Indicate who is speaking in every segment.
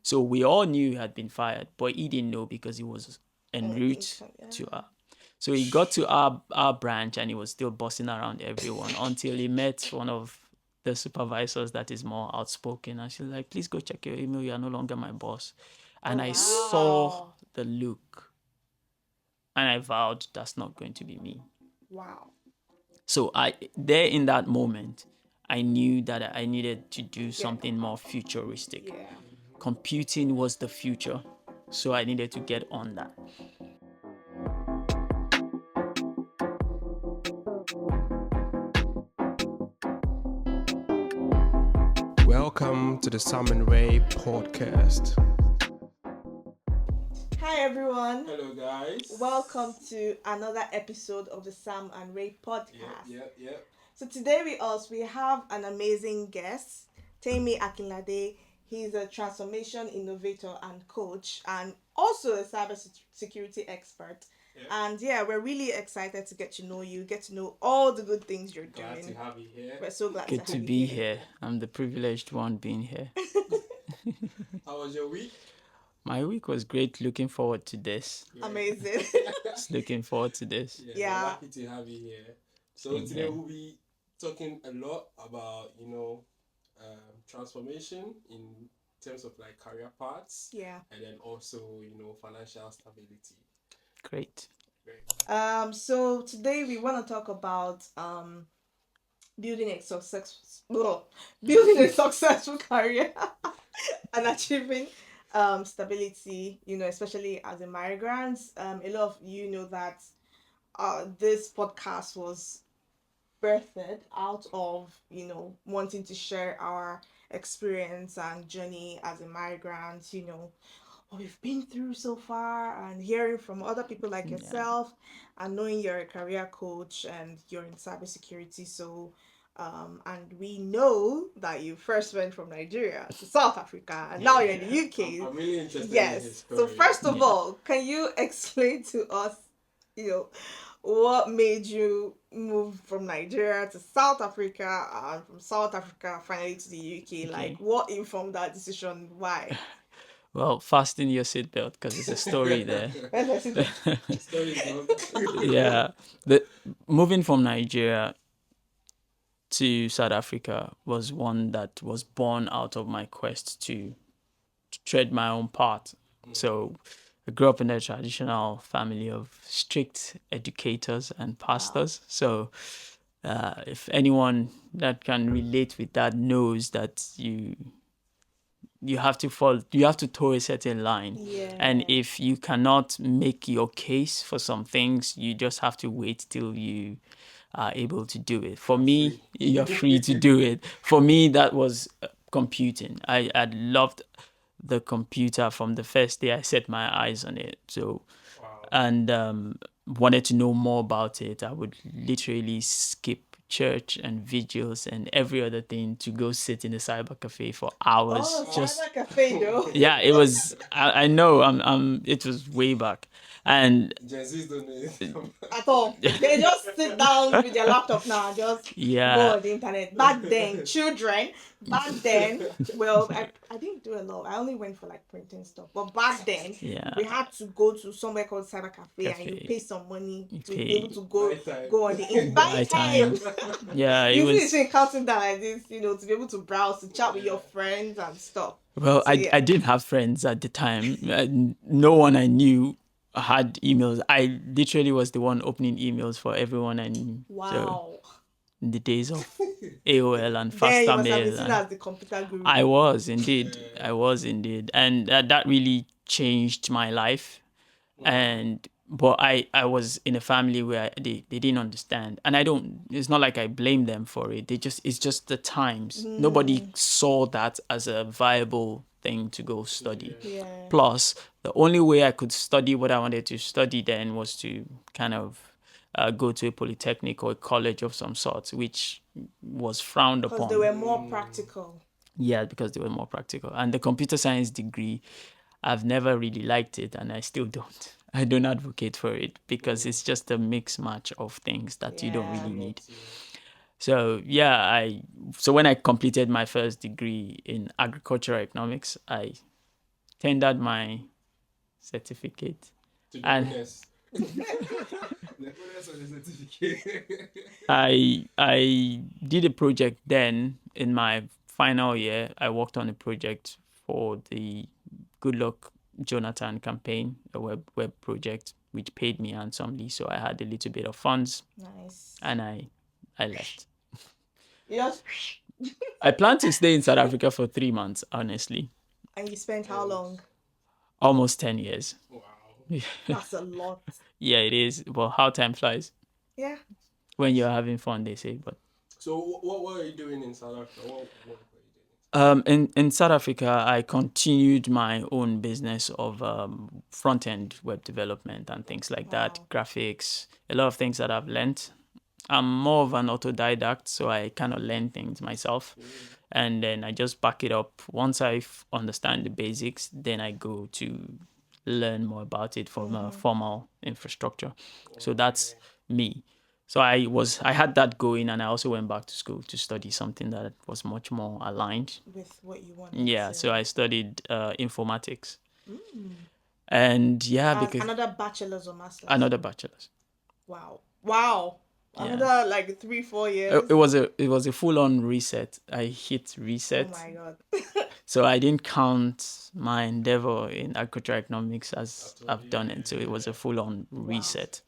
Speaker 1: So we all knew he had been fired, but he didn't know because he was en route to our. So he got to our branch and he was still bossing around everyone until he met one of the supervisors that is more outspoken. And she's like, please go check your email. You are no longer my boss. And I saw the look and I vowed that's not going to be me.
Speaker 2: Wow.
Speaker 1: So there in that moment, I knew that I needed to do something more futuristic.
Speaker 2: Yeah.
Speaker 1: Computing was the future. So I needed to get on that.
Speaker 3: Welcome to the Sam and Ray podcast.
Speaker 2: Hi everyone.
Speaker 3: Hello guys.
Speaker 2: Welcome to another episode of the Sam and Ray podcast.
Speaker 3: Yep.
Speaker 2: So today with us we have an amazing guest, Temi Akinlade. He's a transformation innovator and coach and also a cybersecurity expert.
Speaker 3: Yep.
Speaker 2: And yeah, we're really excited to get to know you, get to know all the good things you're
Speaker 3: Glad
Speaker 2: doing.
Speaker 3: to have you here.
Speaker 2: We're so glad
Speaker 1: Good
Speaker 2: to
Speaker 1: to
Speaker 2: have
Speaker 1: be
Speaker 2: you
Speaker 1: here. I'm the privileged one being here.
Speaker 3: How was your week?
Speaker 1: My week was great. Looking forward to this.
Speaker 2: Amazing.
Speaker 1: Just looking forward to this.
Speaker 2: Yeah.
Speaker 3: We're happy to have you here. So
Speaker 1: Same
Speaker 3: today
Speaker 1: here.
Speaker 3: we'll be talking a lot about transformation in terms of like career paths.
Speaker 2: Yeah.
Speaker 3: And then also financial stability.
Speaker 1: Great.
Speaker 3: Great.
Speaker 2: So today we want to talk about building a successful career and achieving stability, especially as a migrant. A lot of you know that this podcast was birthed out of wanting to share our experience and journey as a migrant, what we've been through so far, and hearing from other people like yourself, and knowing you're a career coach and you're in cybersecurity. So and we know that you first went from Nigeria to South Africa and now you're in the UK.
Speaker 3: I'm really interested in
Speaker 2: Yes.
Speaker 3: his story.
Speaker 2: So first of all, can you explain to us, what made you move from Nigeria to South Africa and from South Africa finally to the UK? Like, what informed that decision? Why?
Speaker 1: Well, fasten your seatbelt because there's a story there.
Speaker 2: Where's my seatbelt?
Speaker 1: Yeah. Moving from Nigeria to South Africa was one that was born out of my quest to tread my own path. So I grew up in a traditional family of strict educators and pastors. So if anyone that can relate with that knows that you have to toe a certain line.
Speaker 2: Yeah.
Speaker 1: And if you cannot make your case for some things, you just have to wait till you are able to do it. For me, you're free to do it. For me, that was computing. I loved the computer from the first day I set my eyes on it. So, and wanted to know more about it. I would literally skip church and vigils and every other thing to go sit in a cyber cafe for hours.
Speaker 2: Cyber cafe though.
Speaker 1: Yeah, it was. I know. It was way back, and
Speaker 3: Gen Zs don't know
Speaker 2: At all. They just sit down with their laptop now and just go on the internet. Back then, well, I didn't do a lot. I only went for like printing stuff. But back then, we had to go to somewhere called Cyber Cafe and you pay some money to be able to go on the internet. Time.
Speaker 1: Yeah, it
Speaker 2: you
Speaker 1: was.
Speaker 2: see, counting down like this, to be able to browse, to chat with your friends and stuff.
Speaker 1: Well,
Speaker 2: So,
Speaker 1: I didn't have friends at the time. No one I knew had emails. I literally was the one opening emails for everyone I knew.
Speaker 2: Wow.
Speaker 1: So, in the days of AOL and
Speaker 2: Then
Speaker 1: faster
Speaker 2: you must have
Speaker 1: mail.
Speaker 2: been seen as the computer guru.
Speaker 1: I was indeed. And that really changed my life. But I was in a family where they didn't understand, and it's not like I blame them for it. It's just the times. Nobody saw that as a viable thing to go study.
Speaker 2: Yeah.
Speaker 1: Plus, the only way I could study what I wanted to study then was to kind of go to a polytechnic or a college of some sort, which was frowned upon.
Speaker 2: Because they were more practical.
Speaker 1: Yeah, because they were more practical. And the computer science degree, I've never really liked it, and I still don't. I don't advocate for it because it's just a mix match of things that you don't really need. So so when I completed my first degree in agricultural economics, I tendered my certificate.
Speaker 3: To the
Speaker 1: And
Speaker 3: owners. The owners of the certificate.
Speaker 1: I did a project then in my final year. I worked on a project for the Good Luck Jonathan campaign, a web project which paid me handsomely. So I had a little bit of funds
Speaker 2: Nice.
Speaker 1: and I left.
Speaker 2: Yes.
Speaker 1: I plan to stay in South Africa for 3 months, honestly.
Speaker 2: And you spent how long?
Speaker 1: Almost 10 years.
Speaker 3: Wow.
Speaker 2: That's a lot.
Speaker 1: Yeah, it is. Well, how time flies
Speaker 2: Yeah.
Speaker 1: when you're having fun, they say. But
Speaker 3: So what were you doing in South Africa? What were you doing?
Speaker 1: in South Africa, I continued my own business of front end web development and things like that,
Speaker 2: Wow.
Speaker 1: graphics, a lot of things that I've learned. I'm more of an autodidact, so I kind of learn things myself, and then I just back it up. Once I understand the basics, then I go to learn more about it from a formal infrastructure. So that's me. So I had that going, and I also went back to school to study something that was much more aligned.
Speaker 2: With what you wanted
Speaker 1: Yeah,
Speaker 2: to.
Speaker 1: so I studied informatics, and yeah, because
Speaker 2: Another bachelor's or master's?
Speaker 1: another bachelor's.
Speaker 2: Wow. Wow.
Speaker 1: Yeah.
Speaker 2: Another like 3-4 years.
Speaker 1: It was a full on reset. I hit reset.
Speaker 2: Oh my god.
Speaker 1: So I didn't count my endeavor in agricultural economics as I've done it. So it was a full on reset.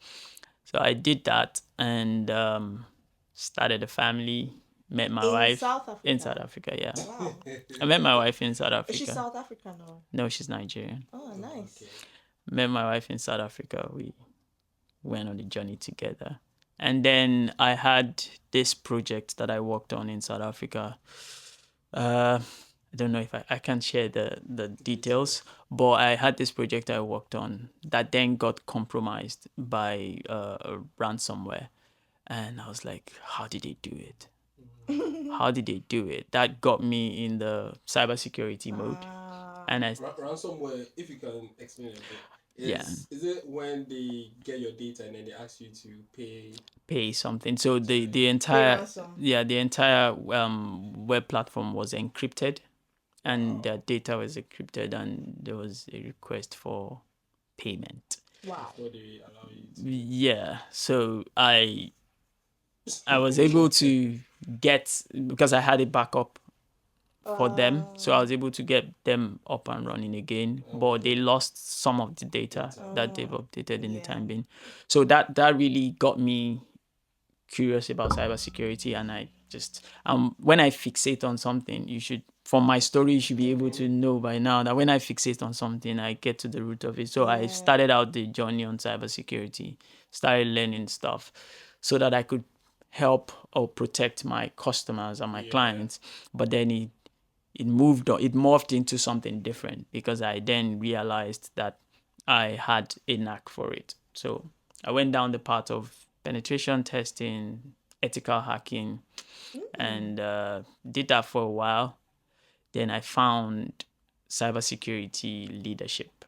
Speaker 1: So I did that and started a family, met my
Speaker 2: In
Speaker 1: wife
Speaker 2: South Africa?
Speaker 1: in South Africa. Yeah,
Speaker 2: Wow.
Speaker 1: I met my wife in South
Speaker 2: Is she
Speaker 1: Africa.
Speaker 2: South African or?
Speaker 1: No, she's Nigerian.
Speaker 2: Oh, nice.
Speaker 1: Met my wife in South Africa. We went on a journey together. And then I had this project that I worked on in South Africa. I don't know if I can share the details, but I had this project I worked on that then got compromised by a ransomware. And I was like, how did they do it? How did they do it? That got me in the cybersecurity mode. And I
Speaker 3: Ransomware, if you can explain it a bit,
Speaker 1: yeah,
Speaker 3: is it when they get your data and then they ask you to
Speaker 1: pay something. So the entire
Speaker 2: ransom.
Speaker 1: the entire web platform was encrypted, and their data was encrypted, and there was a request for payment.
Speaker 2: Wow.
Speaker 3: before they allow you to?
Speaker 1: Yeah, so I was able to get, because I had a backup for them, so I was able to get them up and running again, but they lost some of the data that they've updated in the time being. So that really got me curious about cybersecurity, and I just when I fixate on something, you should, from my story, you should be able to know by now that when I fixate on something, I get to the root of it. So I started out the journey on cybersecurity, started learning stuff so that I could help or protect my customers and my clients. But then it morphed into something different, because I then realized that I had a knack for it. So I went down the path of penetration testing, ethical hacking, and did that for a while. Then I found cybersecurity leadership.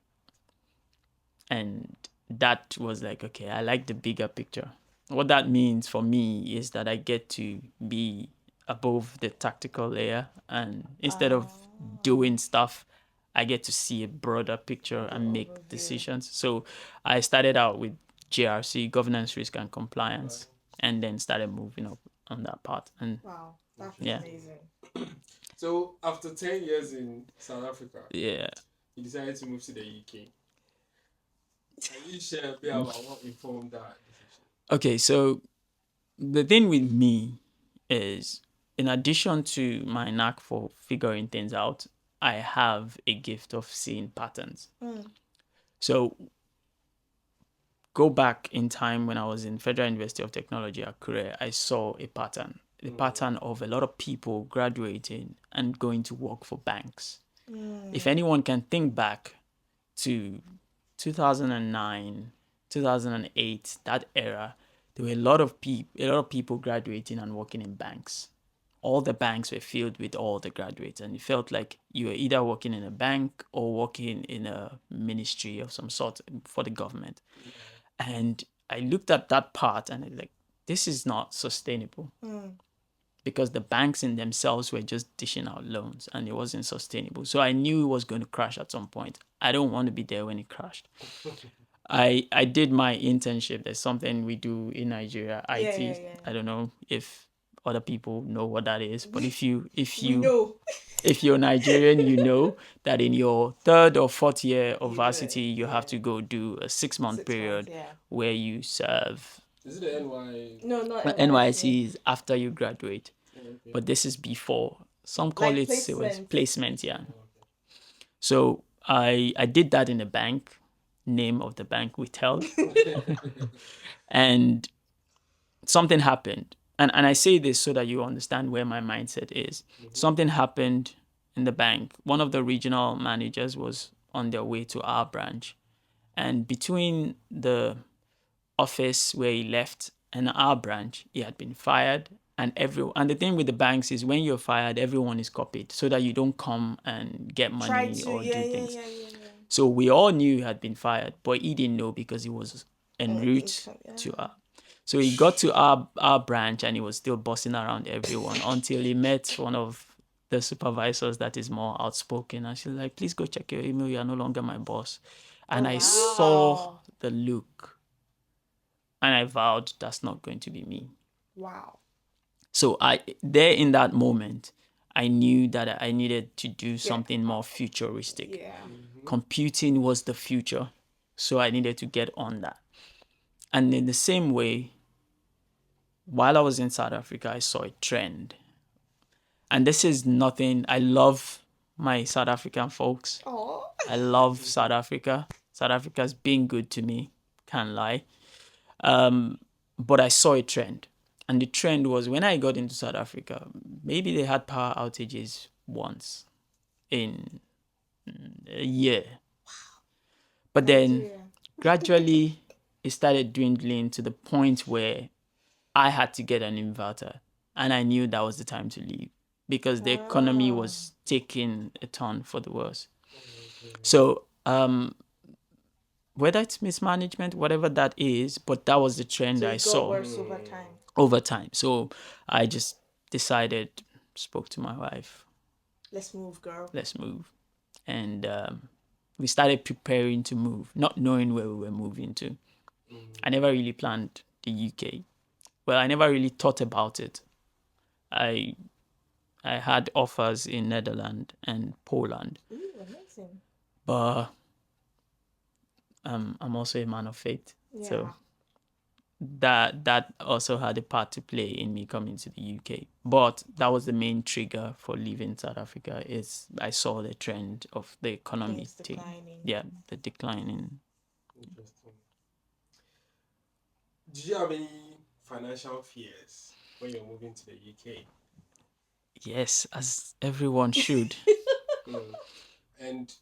Speaker 1: And that was like, okay, I like the bigger picture. What that means for me is that I get to be above the tactical layer, and instead of doing stuff, I get to see a broader picture and make decisions. So I started out with GRC, governance, risk, and compliance, and then started moving up on that path. And
Speaker 2: Wow. That's
Speaker 1: yeah,
Speaker 2: amazing.
Speaker 3: So after 10 years in South Africa,
Speaker 1: yeah.
Speaker 3: you decided to move to the UK. Can you share a bit about what informed that decision?
Speaker 1: Okay, so the thing with me is, in addition to my knack for figuring things out, I have a gift of seeing patterns. So go back in time when I was in Federal University of Technology at Korea, I saw a pattern. The pattern of a lot of people graduating and going to work for banks. If anyone can think back to 2009, 2008, that era, there were a lot of people graduating and working in banks. All the banks were filled with all the graduates, and it felt like you were either working in a bank or working in a ministry of some sort for the government. And I looked at that part and I was like, this is not sustainable. because the banks in themselves were just dishing out loans and it wasn't sustainable. So I knew it was going to crash at some point. I don't want to be there when it crashed. I did my internship. There's something we do in Nigeria,
Speaker 2: Yeah,
Speaker 1: IT.
Speaker 2: yeah, yeah.
Speaker 1: I don't know if other people know what that is, but
Speaker 2: We know.
Speaker 1: if you're Nigerian, you know that in your third or fourth year of
Speaker 2: You do
Speaker 1: varsity,
Speaker 2: it,
Speaker 1: you have
Speaker 2: yeah.
Speaker 1: to go do a 6 month
Speaker 2: 6 months,
Speaker 1: period
Speaker 2: yeah.
Speaker 1: where you serve.
Speaker 3: Is it the NY?
Speaker 2: No, not NYC.
Speaker 1: NYC is after you graduate,
Speaker 3: Oh, okay.
Speaker 1: but this is before. Some call
Speaker 2: Like
Speaker 1: it was
Speaker 2: placement.
Speaker 1: placement, yeah.
Speaker 3: Oh, okay.
Speaker 1: So I did that in a bank, name of the bank withheld, and something happened. And I say this so that you understand where my mindset is. Something happened in the bank. One of the regional managers was on their way to our branch. And between the office where he left and our branch, he had been fired. And the thing with the banks is when you're fired, everyone is copied so that you don't come and get
Speaker 2: Try
Speaker 1: money
Speaker 2: to,
Speaker 1: or
Speaker 2: yeah,
Speaker 1: do
Speaker 2: yeah,
Speaker 1: things.
Speaker 2: yeah, yeah, yeah.
Speaker 1: So we all knew he had been fired, but he didn't know because he was en route
Speaker 2: Yeah.
Speaker 1: to our. So he got to our branch and he was still bossing around everyone until he met one of the supervisors that is more outspoken. And she's like, please go check your email. You are no longer my boss. And
Speaker 2: Oh,
Speaker 1: I saw
Speaker 2: wow.
Speaker 1: the look and I vowed that's not going to be me.
Speaker 2: Wow.
Speaker 1: So there in that moment, I knew that I needed to do
Speaker 2: Get
Speaker 1: something more
Speaker 2: out.
Speaker 1: futuristic.
Speaker 2: Yeah.
Speaker 1: Computing was the future. So I needed to get on that. And in the same way, while I was in South Africa, I saw a trend. And this is nothing, I love my South African folks.
Speaker 2: Oh.
Speaker 1: I love South Africa. South Africa's been good to me, can't lie. But I saw a trend. And the trend was when I got into South Africa, maybe they had power outages once in a year. But then
Speaker 2: Nigeria.
Speaker 1: gradually it started dwindling to the point where I had to get an inverter. And I knew that was the time to leave because the economy
Speaker 2: Ah.
Speaker 1: was taking a turn for the worse.
Speaker 3: Okay.
Speaker 1: So, whether it's mismanagement, whatever that is, but that was the trend
Speaker 2: So
Speaker 1: I
Speaker 2: it got
Speaker 1: saw
Speaker 2: worse over time.
Speaker 1: over time. So I just decided, spoke to my wife,
Speaker 2: Let's move, girl.
Speaker 1: let's move. And we started preparing to move, not knowing where we were moving to. I never really planned the UK. Well, I never really thought about it. I I had offers in Netherlands and Poland,
Speaker 2: Ooh, amazing.
Speaker 1: but I'm also a man of faith,
Speaker 2: Yeah.
Speaker 1: so that also had a part to play in me coming to the UK. But that was the main trigger for leaving South Africa. Is I saw the trend of the economy,
Speaker 2: Things declining.
Speaker 1: the declining.
Speaker 3: Interesting. Did you have any financial fears when you're moving to the UK?
Speaker 1: Yes, as everyone should.
Speaker 3: And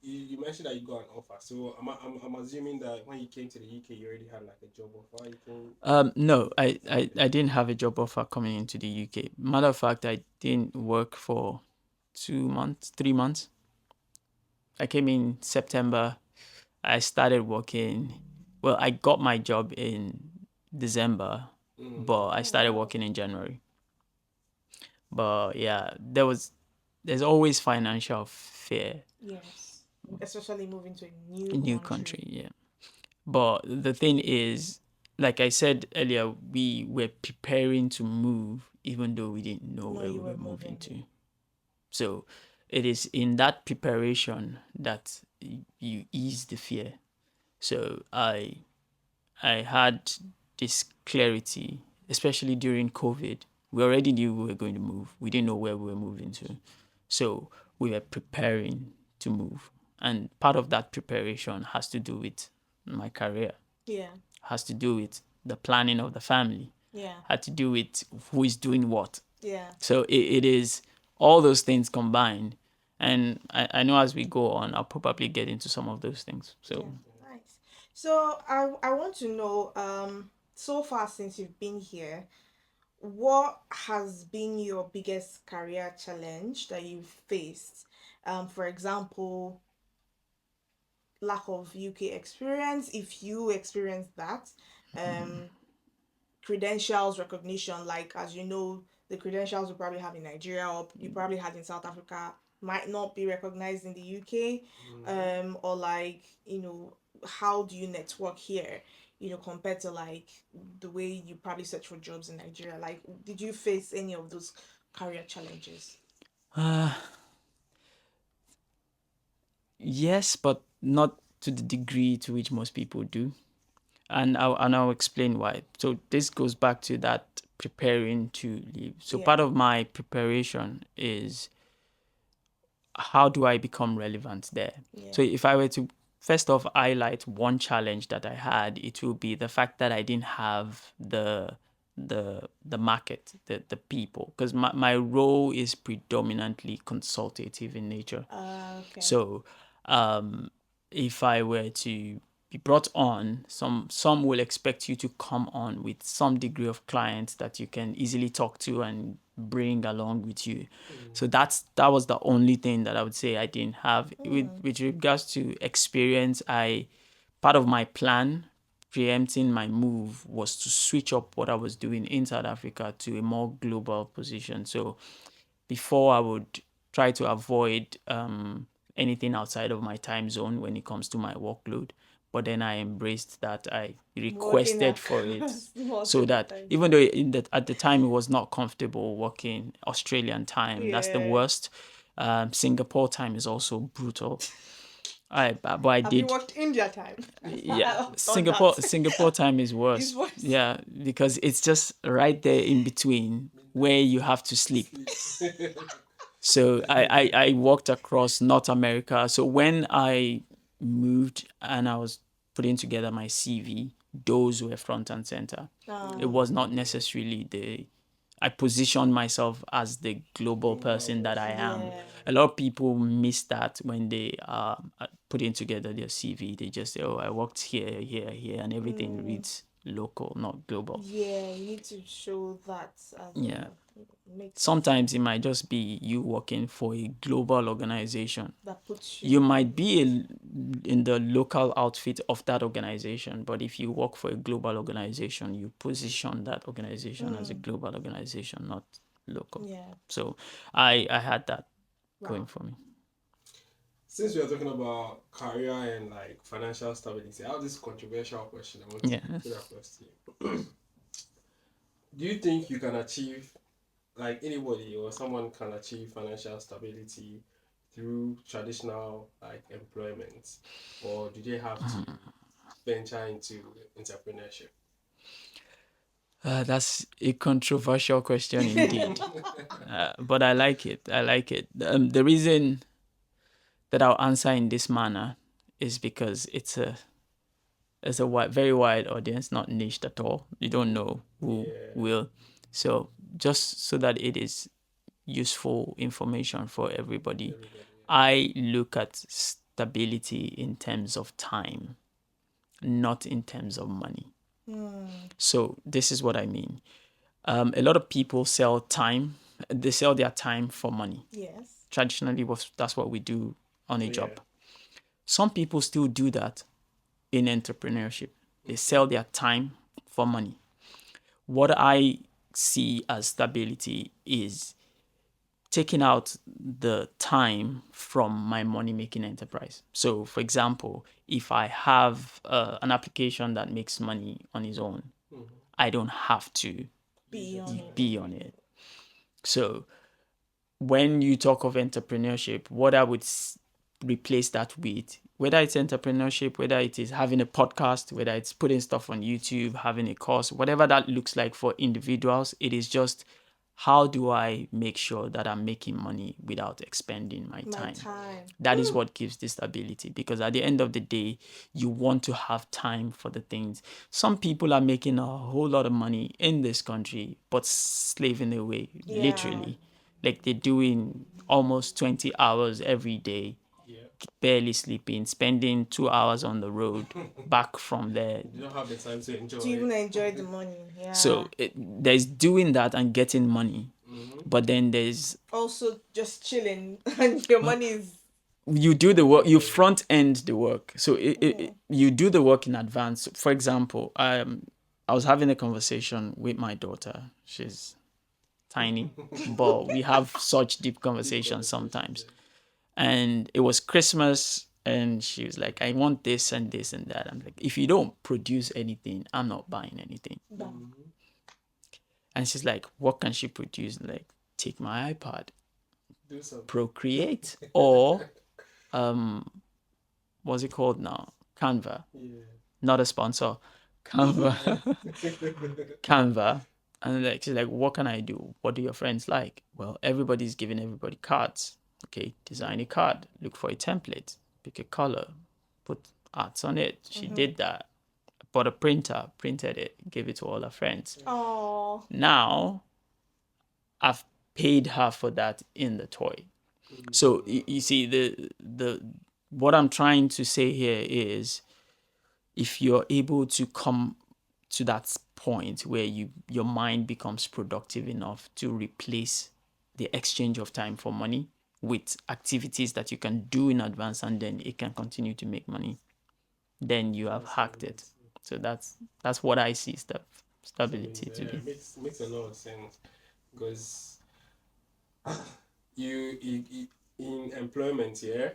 Speaker 3: you mentioned that you got an offer. So I'm assuming that when you came to the UK, you already had like a job offer. You came.
Speaker 1: No, I didn't have a job offer coming into the UK. Matter of fact, I didn't work for 2 months, 3 months. I came in September. I started working. Well, I got my job in December, but I started
Speaker 2: wow.
Speaker 1: working in January. But yeah, there's always financial fear
Speaker 2: Yes. Especially moving to a
Speaker 1: in
Speaker 2: new
Speaker 1: new
Speaker 2: country.
Speaker 1: country, yeah. But the thing is, like I said earlier, we were preparing to move even though we didn't know
Speaker 2: No,
Speaker 1: where we
Speaker 2: you were
Speaker 1: were moving
Speaker 2: moving.
Speaker 1: to. So it is in that preparation that you ease the fear. So I had this clarity, especially during COVID. We already knew we were going to move. We didn't know where we were moving to. So we were preparing to move. And part of that preparation has to do with my career,
Speaker 2: Yeah.
Speaker 1: has to do with the planning of the family,
Speaker 2: Yeah.
Speaker 1: had to do with who is doing what.
Speaker 2: Yeah.
Speaker 1: So it is all those things combined. And I know as we go on, I'll probably get into some of those things. So
Speaker 2: Yeah. Nice. So I want to know, so far since you've been here, what has been your biggest career challenge that you've faced? For example, lack of UK experience, if you experience that. Um, credentials recognition, like as you know, the credentials you probably have in Nigeria or you probably had in South Africa might not be recognized in the UK. Or like, how do you network here? Compared to like the way you probably search for jobs in Nigeria. Like, did you face any of those career challenges?
Speaker 1: Yes, but not to the degree to which most people do. And I'll explain why. So this goes back to that preparing to leave. So
Speaker 2: Yeah.
Speaker 1: part of my preparation is how do I become relevant there?
Speaker 2: Yeah.
Speaker 1: So if I were to first off highlight one challenge that I had, it will be the fact that I didn't have the market, the people, because my role is predominantly consultative in nature.
Speaker 2: Okay.
Speaker 1: So if I were to be brought on, some will expect you to come on with some degree of clients that you can easily talk to and bring along with you. So that was the only thing that I would say I didn't have. With regards to experience, part of my plan preempting my move was to switch up what I was doing in South Africa to a more global position. So before I would try to avoid anything outside of my time zone when it comes to my workload. But then I embraced that. I
Speaker 2: Working
Speaker 1: requested for it
Speaker 2: across
Speaker 1: so
Speaker 2: multiple
Speaker 1: that
Speaker 2: time
Speaker 1: even though at the time it was not comfortable working Australian time, that's the
Speaker 2: Yeah.
Speaker 1: worst. Singapore time is also brutal. But I
Speaker 2: Have you
Speaker 1: did.
Speaker 2: worked India time?
Speaker 1: Yeah,
Speaker 2: I've done that.
Speaker 1: Singapore time is worse.
Speaker 2: It's worse.
Speaker 1: Yeah, because it's just right there in between where you have to sleep. So I walked across North America. So when I moved and I was putting together my CV, those were front and center. It was not necessarily I positioned myself as the global person that I am.
Speaker 2: Yeah.
Speaker 1: A lot of people miss that when they are putting together their CV. They just say, oh, I worked here, here, here, and everything reads local, not global.
Speaker 2: Yeah, you need to show that as
Speaker 1: Yeah.
Speaker 2: makes sense.
Speaker 1: Sometimes it might just be you working for a global organization.
Speaker 2: That puts
Speaker 1: You might be in the local outfit of that organization, but if you work for a global organization, you position that organization as a global organization, not local.
Speaker 2: Yeah.
Speaker 1: So I had that going
Speaker 2: Wow.
Speaker 1: for me.
Speaker 3: Since we are talking about career and like financial stability, I have this controversial question I want to put across to you. Do you think you can achieve, like anybody or someone can achieve financial stability through traditional like employment, or do they have to venture into entrepreneurship?
Speaker 1: That's a controversial question indeed. But I like it. I like it. The reason that I'll answer in this manner is because it's a very wide audience, not niched at all. You don't know who will. So just so that it is useful information for everybody, I look at stability in terms of time, not in terms of money. So this is what I mean. A lot of people sell time. They sell their time for money.
Speaker 2: Yes.
Speaker 1: Traditionally, that's what we do on a job. Some people still do that in entrepreneurship. They sell their time for money. What I see as stability is taking out the time from my money making enterprise. So, for example, if I have an application that makes money on its own, I don't have to be on it. So, when you talk of entrepreneurship, what I would replace that with, whether it's entrepreneurship, whether it is having a podcast, whether it's putting stuff on YouTube, having a course, whatever that looks like for individuals, it is just how do I make sure that I'm making money without expending my time? That is what gives this stability, because at the end of the day, you want to have time for the things. Some people are making a whole lot of money in this country, but slaving away, literally. Like they're doing almost 20 hours every day, barely sleeping, spending 2 hours on the road, back from there.
Speaker 3: You don't have the time to enjoy.
Speaker 2: To even enjoy the money. Yeah.
Speaker 1: So there's doing that and getting money, but then there's
Speaker 2: also just chilling and your money is.
Speaker 1: You do the work, you front end the work. So you do the work in advance. For example, I was having a conversation with my daughter. She's tiny, but we have such deep conversations sometimes. And it was Christmas, and she was like, I want this and this and that. I'm like, if you don't produce anything, I'm not buying anything. And she's like, what can she produce? Like, take my iPad, Procreate, or what's it called now? Canva. Not a sponsor. Canva. Canva. And like, she's like, what can I do? What do your friends like? Well, everybody's giving everybody cards. Okay, design a card. Look for a template. Pick a color. Put arts on it. She did that. Bought a printer, printed it, gave it to all her friends.
Speaker 2: Oh.
Speaker 1: Now, I've paid her for that in the toy. So you see, the what I'm trying to say here is, if you're able to come to that point where your mind becomes productive enough to replace the exchange of time for money with activities that you can do in advance, and then it can continue to make money, then you have hacked it. So that's what I see stability to be.
Speaker 3: Makes a lot of sense, because you in employment here,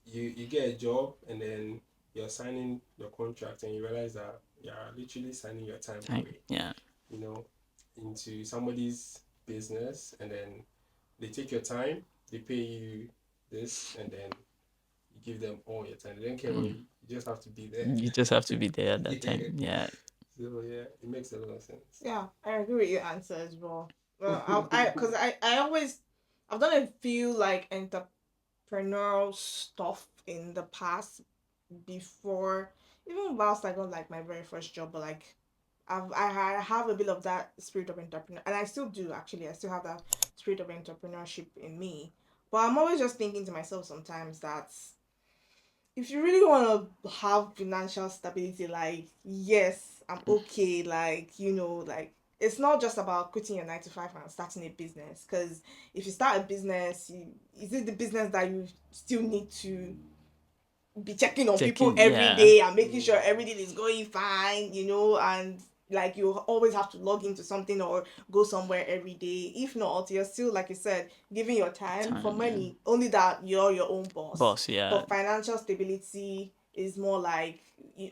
Speaker 3: you get a job and then you're signing your contract and you realize that you're literally signing your time away.
Speaker 1: Yeah.
Speaker 3: You know, into somebody's business, and then they take your time, they pay you this, and then you give them all your time. They don't care where you just have to be there.
Speaker 1: You just have to be there at that time. Yeah.
Speaker 3: So yeah, it makes a lot of sense.
Speaker 2: Yeah, I agree with your answer as well. Well, because I've done a few like entrepreneurial stuff in the past before, even whilst I got like my very first job, but like I have a bit of that spirit of entrepreneur, and I still do actually. I still have that spirit of entrepreneurship in me. But I'm always just thinking to myself sometimes that if you really want to have financial stability, like, yes, I'm okay, like, like, it's not just about quitting your 9 to 5 and starting a business. Because if you start a business, is it the business that you still need to be checking on people every day and making sure everything is going fine, and like you always have to log into something or go somewhere every day? If not, you're still, like you said, giving your time for money, only that you're your own boss. But financial stability is more like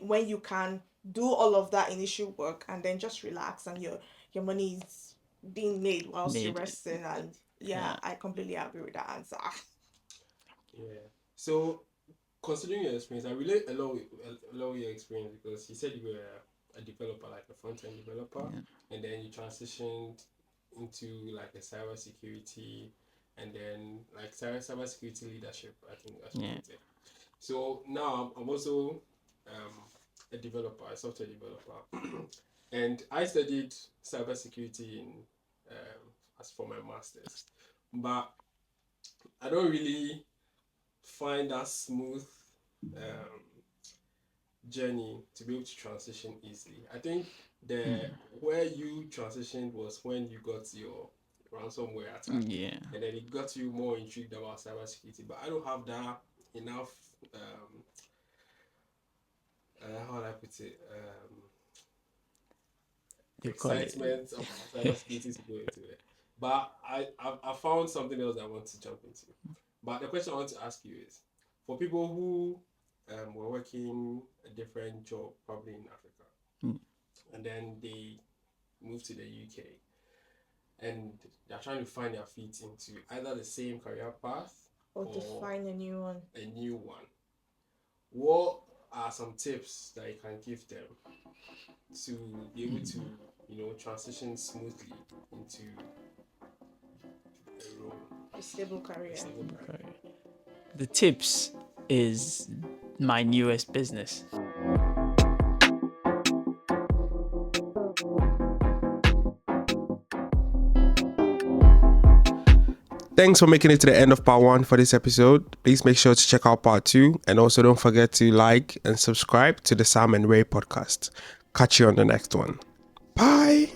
Speaker 2: when you can do all of that initial work and then just relax, and your money is being made whilst you're resting. And I completely agree with that answer.
Speaker 3: So considering your experience, I relate a lot with your experience, because you said you were a developer, like a front-end developer, and then you transitioned into like a cybersecurity, and then like cybersecurity leadership, I think that's what it is. So now I'm also a developer, a software developer, and I studied cybersecurity as for my master's, but I don't really find that smooth journey to be able to transition easily. I think where you transitioned was when you got your ransomware attack, and then it got you more intrigued about cybersecurity. But I don't have that enough how would I put it, excitement of cybersecurity to go into it. But I found something else I want to jump into. But the question I want to ask you is, for people who were working a different job, probably in Africa, and then they move to the UK, and they're trying to find their feet into either the same career path
Speaker 2: or to find a new one.
Speaker 3: What are some tips that you can give them to be able to, transition smoothly into a role?
Speaker 2: A stable career.
Speaker 1: The tips is my newest business.
Speaker 3: Thanks for making it to the end of part 1 for this episode. Please make sure to check out part 2, and also don't forget to like and subscribe to the Sam and Ray podcast. Catch you on the next one. Bye.